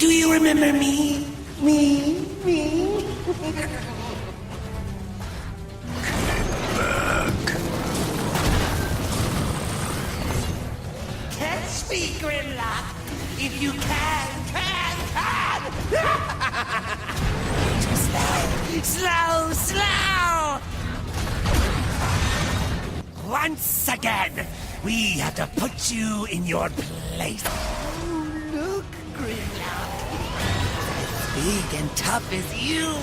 Do you remember me? Me? Catch me, Grimlock! If you can! Too slow! Once again, we have to put you in your place. Oh, look, Grimlock. As big and tough as you.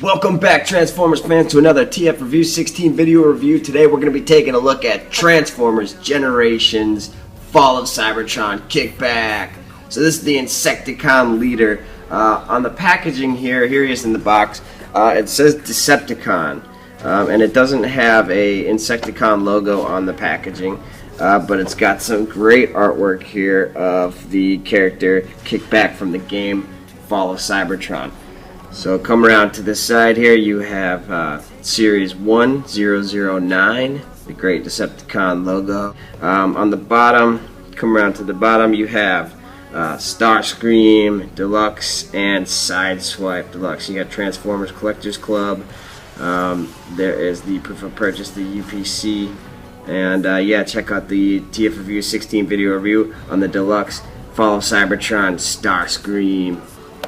Welcome back, Transformers fans, to another TF Review 16 video review. Today we're going to be taking a look at Transformers Generations Fall of Cybertron Kickback. So this is the Insecticon leader. On the packaging here he is in the box. It says Decepticon, and it doesn't have a Insecticon logo on the packaging, but it's got some great artwork here of the character Kickback from the game Fall of Cybertron. So come around to this side here, you have Series 1009, the great Decepticon logo. On the bottom, come around to the bottom, you have Starscream Deluxe and Sideswipe Deluxe. You got Transformers Collectors Club. There is the proof of purchase, the UPC, and yeah, check out the TF Review 16 video review on the Deluxe Fall of Cybertron Starscream.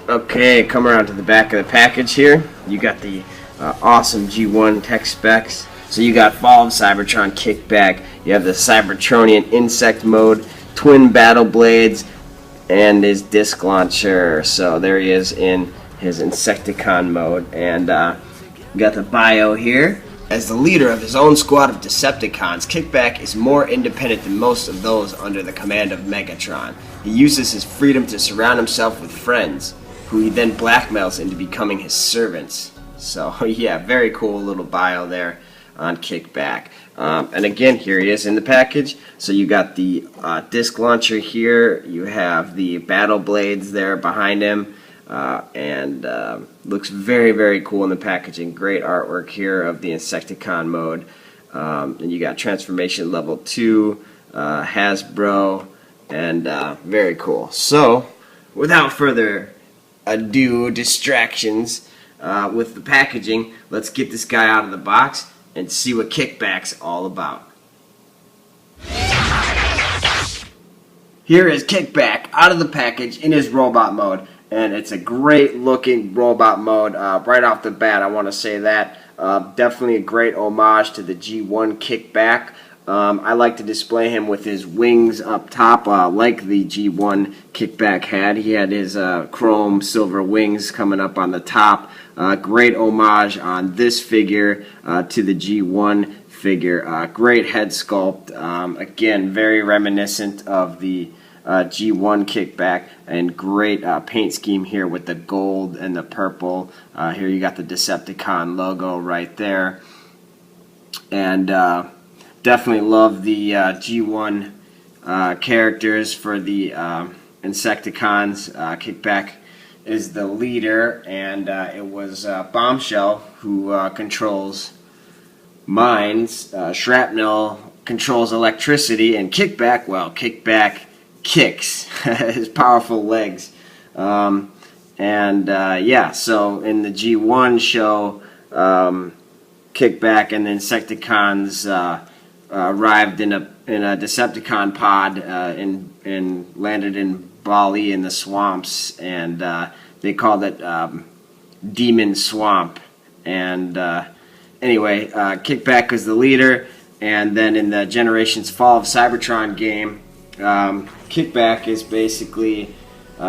Okay, come around to the back of the package here. You got the awesome G1 tech specs. So you got Fall of Cybertron Kickback. You have the Cybertronian insect mode, twin battle blades, and his disc launcher. So there he is in his Insecticon mode. And you got the bio here. As the leader of his own squad of Decepticons, Kickback is more independent than most of those under the command of Megatron. He uses his freedom to surround himself with friends, who he then blackmails into becoming his servants. So yeah, very cool little bio there on Kickback. And again, here he is in the package. So you got the disc launcher here, you have the battle blades there behind him, and looks very, very cool in the packaging. Great artwork here of the Insecticon mode. And you got Transformation Level 2, Hasbro, and very cool. So without further distractions with the packaging, let's get this guy out of the box and see what Kickback's all about. Here is Kickback out of the package in his robot mode, and it's a great looking robot mode right off the bat. I want to say that definitely a great homage to the G1 Kickback. I like to display him with his wings up top, like the G1 Kickback had. He had his chrome silver wings coming up on the top. Great homage on this figure to the G1 figure. Great head sculpt. Again, very reminiscent of the G1 Kickback, and great paint scheme here with the gold and the purple. Here you got the Decepticon logo right there. And definitely love the G1 characters for the Insecticons. Kickback is the leader, and it was Bombshell who controls mines. Shrapnel controls electricity, and Kickback, well, Kickback kicks his powerful legs. Yeah, so in the G1 show, Kickback and the Insecticons arrived in a Decepticon pod and landed in Bali in the swamps, and they called it Demon Swamp. And anyway, Kickback was the leader, and then in the Generations Fall of Cybertron game, Kickback is basically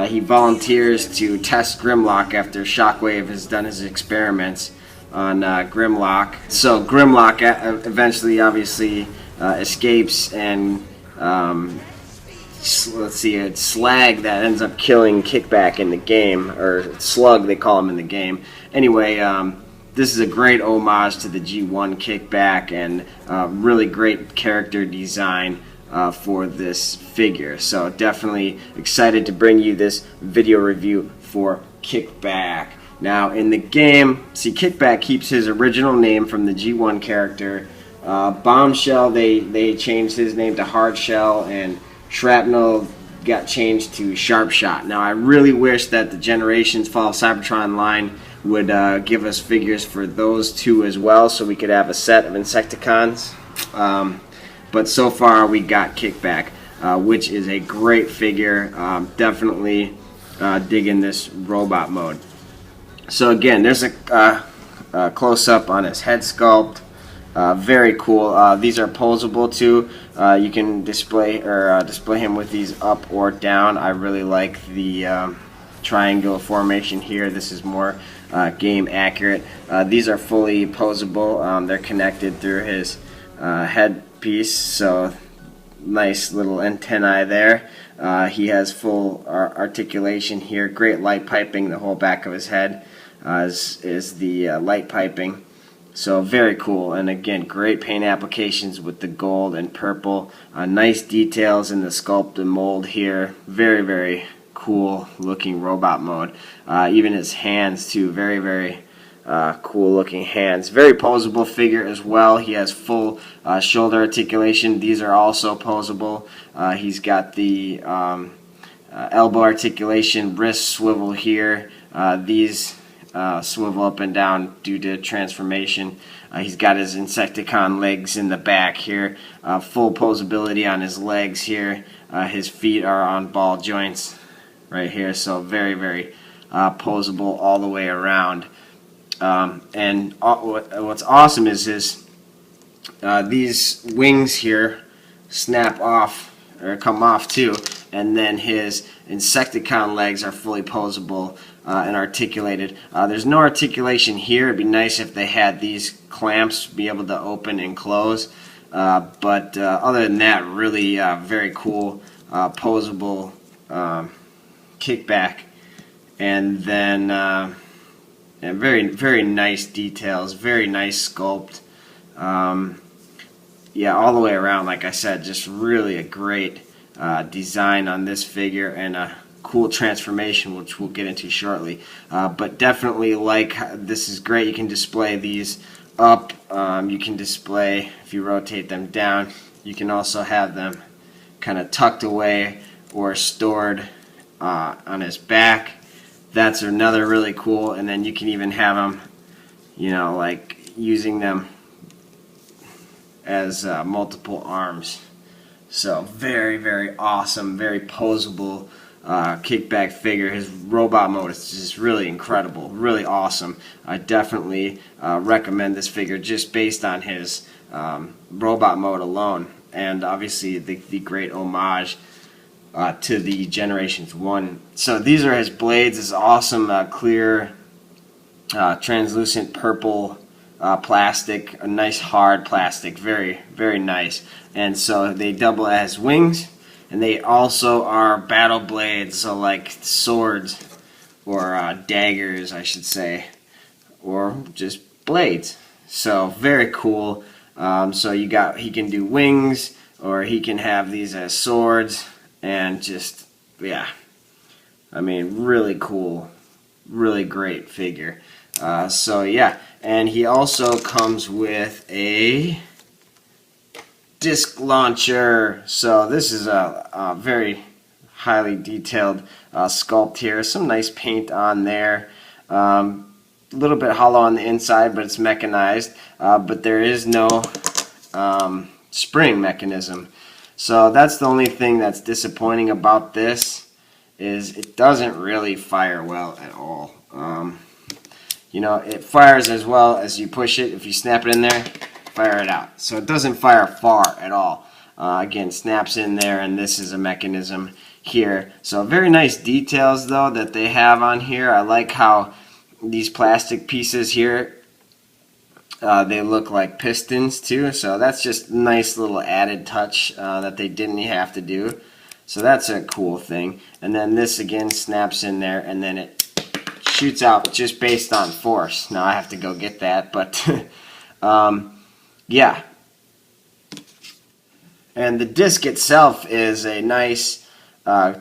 he volunteers to test Grimlock after Shockwave has done his experiments on Grimlock. So Grimlock eventually, obviously, escapes, and let's see, it's Slag that ends up killing Kickback in the game, or Slug they call him in the game. Anyway, this is a great homage to the G1 Kickback, and really great character design for this figure. So definitely excited to bring you this video review for Kickback. Now in the game, see, Kickback keeps his original name from the G1 character. Bombshell, they changed his name to Hardshell, and Shrapnel, got changed to Sharp Shot. Now I really wish that the Generations Fall of Cybertron line would give us figures for those two as well, so we could have a set of Insecticons. But so far we got Kickback, which is a great figure. Definitely digging this robot mode. So again, there's a close-up on his head sculpt. Very cool. These are posable too. You can display him with these up or down. I really like the triangle formation here. This is more game accurate. These are fully posable. They're connected through his headpiece, so nice little antennae there. He has full articulation here. Great light piping. The whole back of his head is the light piping. So very cool, and again, great paint applications with the gold and purple. Nice details in the sculpt and mold here. Very, very cool looking robot mode. Even his hands too, very, very cool looking hands. Very posable figure as well. He has full shoulder articulation. These are also posable. He's got the elbow articulation, wrist swivel here. These swivel up and down due to transformation. He's got his Insecticon legs in the back here. Full posability on his legs here. His feet are on ball joints right here, so very, very posable all the way around. And what's awesome is these wings here snap off or come off too, and then his Insecticon legs are fully posable and articulated. There's no articulation here. It'd be nice if they had these clamps be able to open and close, but other than that, really very cool posable Kickback. And then and very, very nice details, very nice sculpt. Yeah, all the way around, like I said, just really a great design on this figure, and a cool transformation, which we'll get into shortly. But definitely, like, this is great. You can display these up. You can display, if you rotate them down, you can also have them kind of tucked away or stored on his back. That's another really cool. And then you can even have them, you know, like using them as multiple arms. So very, very awesome, very posable Kickback figure. His robot mode is just really incredible, really awesome. I definitely recommend this figure just based on his robot mode alone, and obviously the great homage to the Generations 1. So these are his blades. This awesome clear translucent purple plastic, a nice hard plastic, very, very nice. And so they double as wings, and they also are battle blades, so like swords or daggers, I should say, or just blades. So very cool. So he can do wings, or he can have these as swords, and just, yeah, I mean, really cool, really great figure. So yeah, and he also comes with a disc launcher. So this is a very highly detailed sculpt here. Some nice paint on there. A little bit hollow on the inside, but it's mechanized. But there is no spring mechanism. So that's the only thing that's disappointing about this, is it doesn't really fire well at all. You know, it fires as well as you push it. If you snap it in there, fire it out. So it doesn't fire far at all. Again, snaps in there, and this is a mechanism here. So very nice details though that they have on here. I like how these plastic pieces here, they look like pistons too. So that's just a nice little added touch that they didn't have to do. So that's a cool thing. And then this again snaps in there, and then it shoots out just based on force. Now I have to go get that, but yeah. And the disc itself is a nice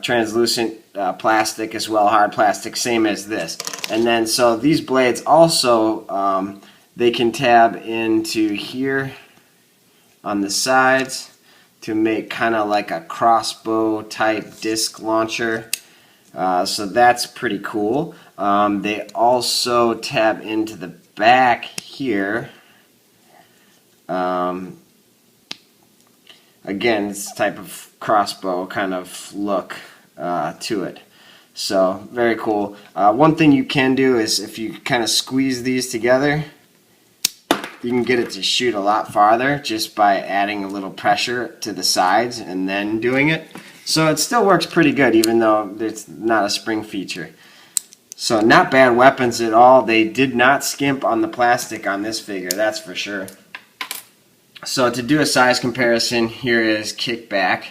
translucent plastic as well, hard plastic, same as this. And then so these blades also, they can tab into here on the sides to make kind of like a crossbow type disc launcher. So that's pretty cool. They also tab into the back here. Again, it's a type of crossbow kind of look to it. So very cool. One thing you can do is if you kind of squeeze these together, you can get it to shoot a lot farther just by adding a little pressure to the sides and then doing it. So it still works pretty good even though it's not a spring feature. So not bad weapons at all. They did not skimp on the plastic on this figure, that's for sure. So to do a size comparison, here is Kickback,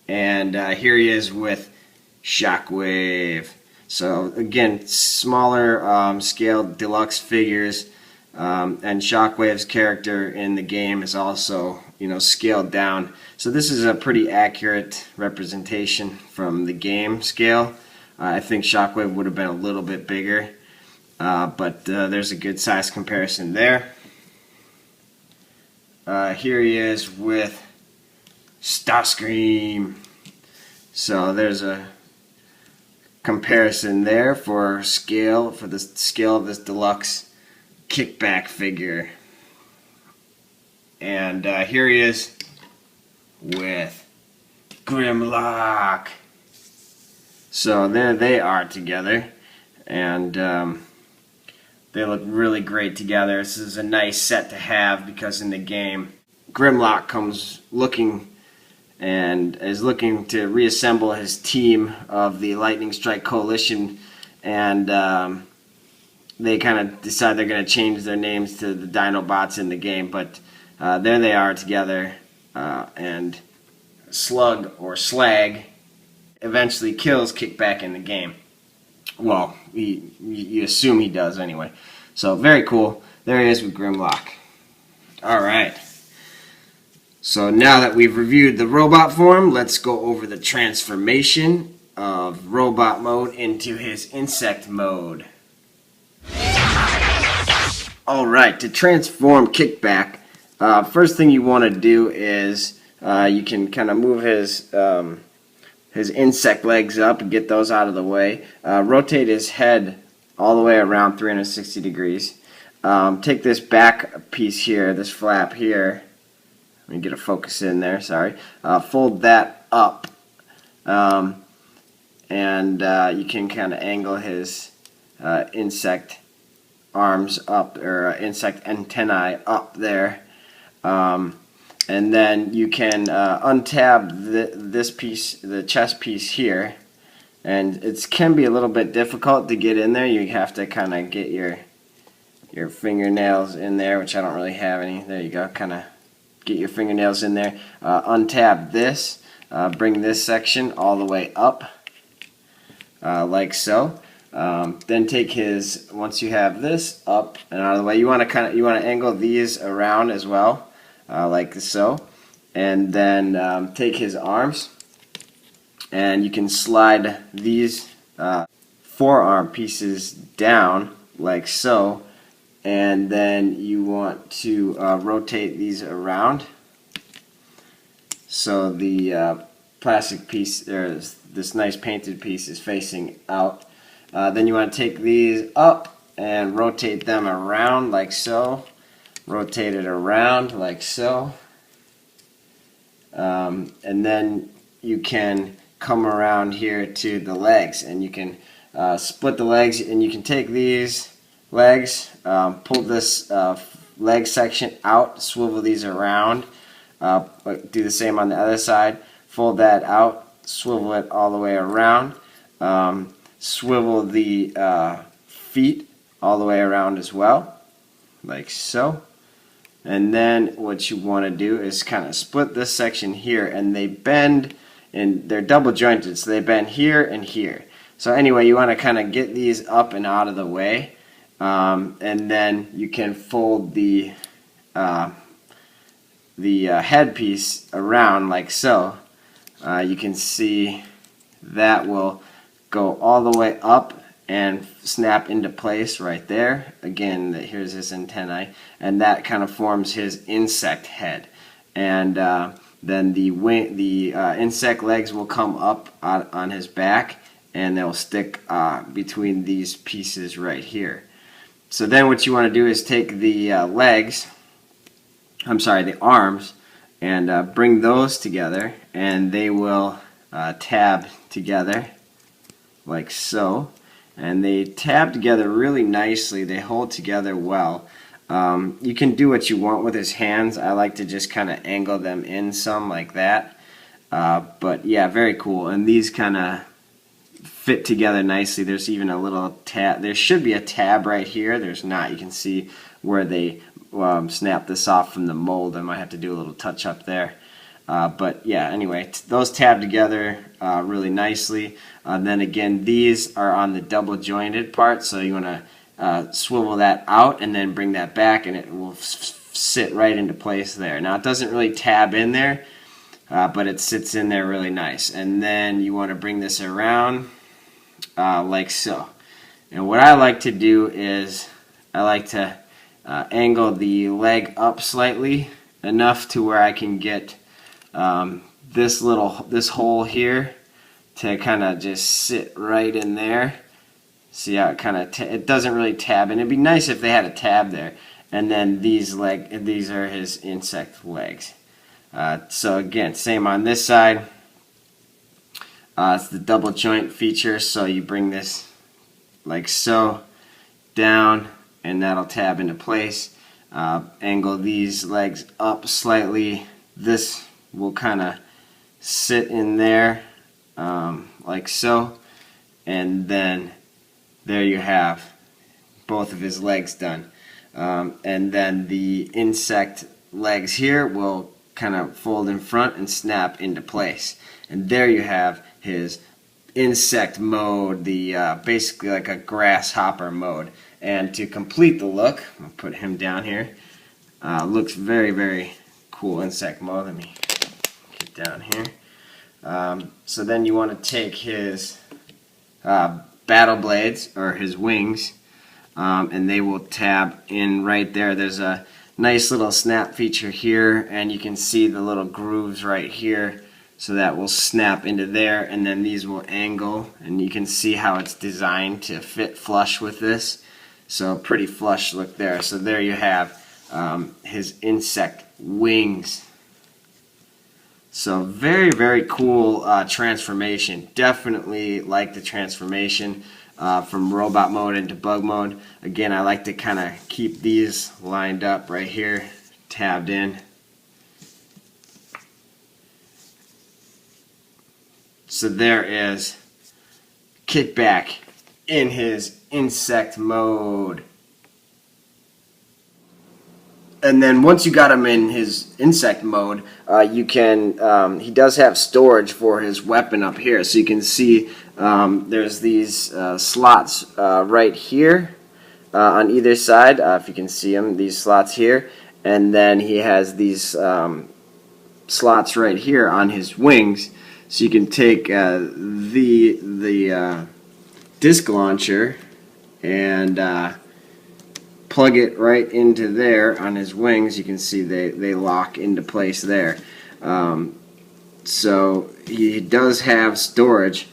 and here he is with Shockwave. So again, smaller scale deluxe figures, and Shockwave's character in the game is also, you know, scaled down. So this is a pretty accurate representation from the game scale. I think Shockwave would have been a little bit bigger, but there's a good size comparison there. Here he is with Starscream. So there's a comparison there for the scale of this deluxe Kickback figure. And here he is with Grimlock. So there they are together, and they look really great together. This is a nice set to have because in the game, Grimlock comes looking and is looking to reassemble his team of the Lightning Strike Coalition, and they kind of decide they're going to change their names to the Dinobots in the game, but there they are together, and Slug or Slag eventually kills Kickback in the game. Well, you assume he does anyway. So very cool. There he is with Grimlock. Alright. So now that we've reviewed the robot form, let's go over the transformation of robot mode into his insect mode. Alright, to transform Kickback, first thing you want to do is you can kind of move his insect legs up and get those out of the way. Rotate his head all the way around 360 degrees. Take this back piece here, this flap here. Let me get a focus in there, sorry. Fold that up. And you can kind of angle his insect arms up, or insect antennae up there. And then you can untab this piece, the chest piece here, and it can be a little bit difficult to get in there. You have to kind of get your fingernails in there, which I don't really have any. There you go, kind of get your fingernails in there. Untab this, bring this section all the way up, like so. Then take his, once you have this up and out of the way, you want to angle these around as well. Like so, and then take his arms, and you can slide these forearm pieces down like so, and then you want to rotate these around so the plastic piece, or this nice painted piece, is facing out. Then you want to take these up and rotate them around like so. Rotate it around like so, and then you can come around here to the legs, and you can split the legs, and you can take these legs, pull this leg section out, swivel these around, do the same on the other side, fold that out, swivel it all the way around, swivel the feet all the way around as well, like so. And then what you want to do is kind of split this section here, and they bend, and they're double jointed, so they bend here and here. So anyway, you want to kind of get these up and out of the way, and then you can fold the headpiece around like so. You can see that will go all the way up and snap into place right there. Again, here's his antennae, and that kind of forms his insect head. And then the insect legs will come up on his back, and they'll stick between these pieces right here. So then what you want to do is take the the arms, and bring those together, and they will tab together like so. And they tab together really nicely. They hold together well. You can do what you want with his hands. I like to just kind of angle them in some like that. But yeah, very cool. And these kind of fit together nicely. There's even a little tab. There should be a tab right here. There's not. You can see where they snap this off from the mold. I might have to do a little touch up there. But yeah, anyway, those tab together really nicely. Then again, these are on the double jointed part, so you want to swivel that out and then bring that back, and it will sit right into place there. Now it doesn't really tab in there, but it sits in there really nice. And then you want to bring this around like so. And what I like to do is I like to angle the leg up slightly enough to where I can get this hole here to kind of just sit right in there. See how it kind of it doesn't really tab, and it'd be nice if they had a tab there. And then these are his insect legs. So again, same on this side. It's the double joint feature, so you bring this like so down, and that'll tab into place. Angle these legs up slightly. This will kind of sit in there like so, and then there you have both of his legs done. And then the insect legs here will kind of fold in front and snap into place. And there you have his insect mode, the basically like a grasshopper mode. And to complete the look, I'll put him down here. Looks very, very cool insect mode. Let me get down here. So then you want to take his battle blades, or his wings, and they will tab in right there. There's a nice little snap feature here, and you can see the little grooves right here, so that will snap into there, and then these will angle, and you can see how it's designed to fit flush with this. So pretty flush look there. So there you have his insect wings. So very, very cool transformation. Definitely like the transformation from robot mode into bug mode. Again, I like to kind of keep these lined up right here, tabbed in. So there is Kickback in his insect mode. And then once you got him in his insect mode, you can, he does have storage for his weapon up here. So you can see there's these slots right here on either side, if you can see them, these slots here. And then he has these slots right here on his wings. So you can take the disc launcher and plug it right into there on his wings. You can see they lock into place there. So he does have storage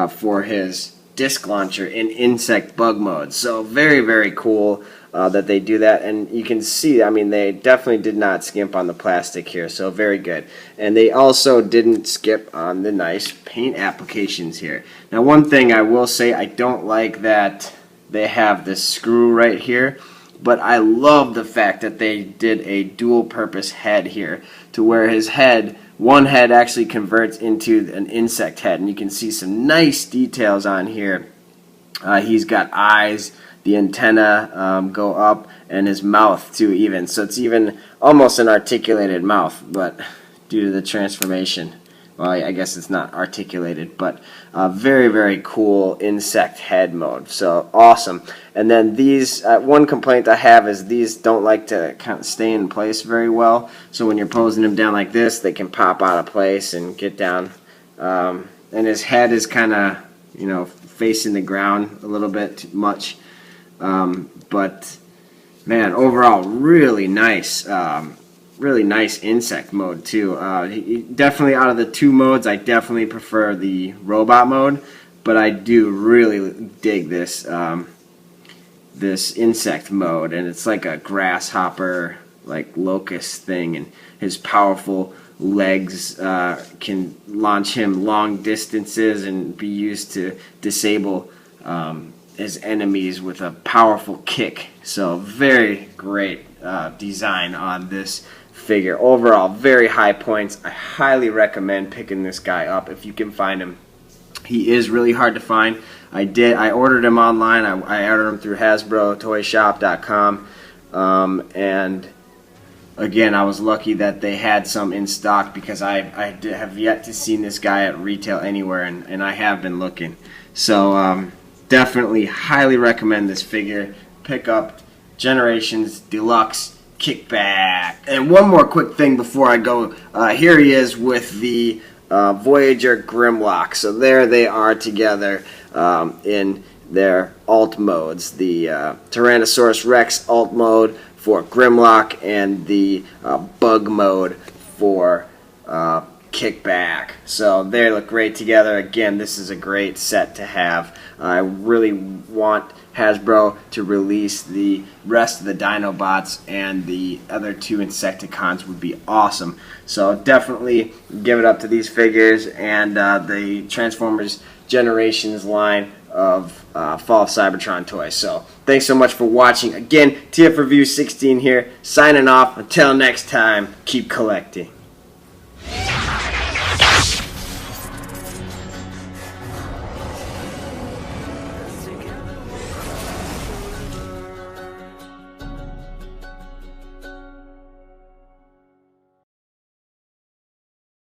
for his disc launcher in insect bug mode. So very, very cool that they do that. And you can see, I mean, they definitely did not skimp on the plastic here. So very good. And they also didn't skip on the nice paint applications here. Now one thing I will say, I don't like that they have this screw right here. But I love the fact that they did a dual purpose head here, to where his head, one head actually converts into an insect head, and you can see some nice details on here. He's got eyes, the antenna go up, and his mouth too even. So it's even almost an articulated mouth, but due to the transformation, well, I guess it's not articulated, but very, very cool insect head mode. So awesome. And then these, one complaint I have is these don't like to kind of stay in place very well. So when you're posing them down like this, they can pop out of place and get down. And his head is kind of, you know, facing the ground a little bit too much. But man, overall, really nice really nice insect mode too. Definitely out of the two modes, I definitely prefer the robot mode, but I do really dig this this insect mode, and it's like a grasshopper, like locust thing, and his powerful legs can launch him long distances and be used to disable his enemies with a powerful kick. So very great design on this figure. Overall, very high points. I highly recommend picking this guy up if you can find him. He is really hard to find. I ordered him online. I ordered him through HasbroToyShop.com, and again, I was lucky that they had some in stock, because I have yet to see this guy at retail anywhere, and I have been looking. So definitely highly recommend this figure. Pick up Generations Deluxe Kickback. And one more quick thing before I go. Here he is with the Voyager Grimlock. So there they are together in their alt modes. The Tyrannosaurus Rex alt mode for Grimlock, and the bug mode for Kickback. So they look great together. Again, this is a great set to have. I really want Hasbro to release the rest of the Dinobots, and the other two Insecticons would be awesome. So definitely give it up to these figures and the Transformers Generations line of Fall of Cybertron toys. So thanks so much for watching. Again, TF Review 16 here, signing off. Until next time, keep collecting.